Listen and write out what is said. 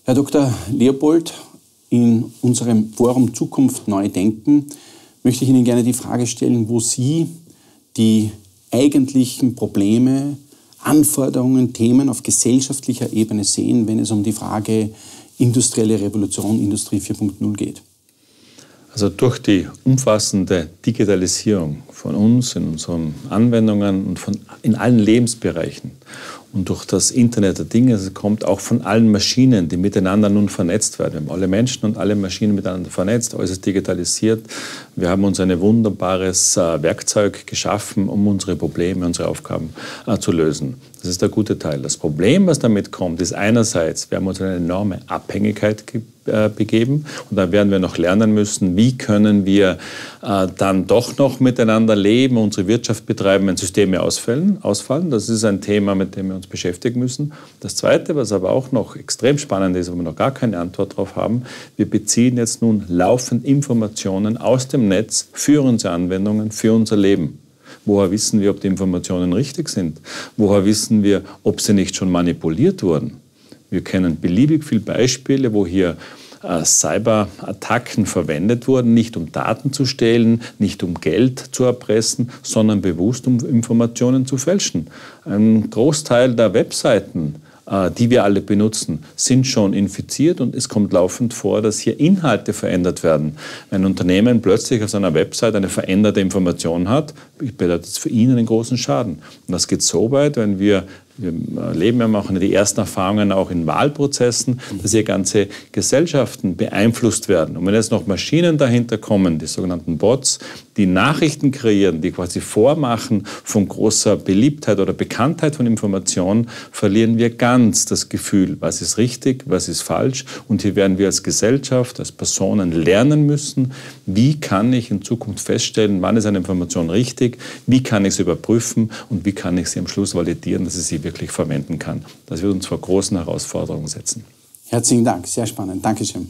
Herr Dr. Leopold, in unserem Forum Zukunft neu denken möchte ich Ihnen gerne die Frage stellen, wo Sie die eigentlichen Probleme, Anforderungen, Themen auf gesellschaftlicher Ebene sehen, wenn es um die Frage industrielle Revolution, Industrie 4.0 geht. Also durch die umfassende Digitalisierung von uns, in unseren Anwendungen und in allen Lebensbereichen und durch das Internet der Dinge, es kommt auch von allen Maschinen, die miteinander nun vernetzt werden. Wir haben alle Menschen und alle Maschinen miteinander vernetzt, alles ist digitalisiert. Wir haben uns ein wunderbares Werkzeug geschaffen, um unsere Probleme, unsere Aufgaben zu lösen. Das ist der gute Teil. Das Problem, was damit kommt, ist einerseits, wir haben uns eine enorme Abhängigkeit begeben und da werden wir noch lernen müssen, wie können wir dann doch noch miteinander leben, unsere Wirtschaft betreiben, wenn Systeme ausfallen. Das ist ein Thema, mit dem wir uns beschäftigen müssen. Das Zweite, was aber auch noch extrem spannend ist, wo wir noch gar keine Antwort darauf haben, wir beziehen jetzt nun laufend Informationen aus dem Netz für unsere Anwendungen, für unser Leben. Woher wissen wir, ob die Informationen richtig sind? Woher wissen wir, ob sie nicht schon manipuliert wurden? Wir kennen beliebig viele Beispiele, wo hier Cyberattacken verwendet wurden, nicht um Daten zu stehlen, nicht um Geld zu erpressen, sondern bewusst um Informationen zu fälschen. Ein Großteil der Webseiten, die wir alle benutzen, sind schon infiziert und es kommt laufend vor, dass hier Inhalte verändert werden. Wenn ein Unternehmen plötzlich auf seiner Website eine veränderte Information hat, bedeutet es für ihn einen großen Schaden. Und das geht so weit, wenn wir erleben ja machen die ersten Erfahrungen auch in Wahlprozessen, dass hier ganze Gesellschaften beeinflusst werden. Und wenn jetzt noch Maschinen dahinter kommen, die sogenannten Bots, die Nachrichten kreieren, die quasi vormachen von großer Beliebtheit oder Bekanntheit von Informationen, verlieren wir ganz das Gefühl, was ist richtig, was ist falsch. Und hier werden wir als Gesellschaft, als Personen lernen müssen, wie kann ich in Zukunft feststellen, wann ist eine Information richtig, wie kann ich sie überprüfen und wie kann ich sie am Schluss validieren, dass ich sie wirklich verwenden kann. Das wird uns vor großen Herausforderungen setzen. Herzlichen Dank, sehr spannend. Dankeschön.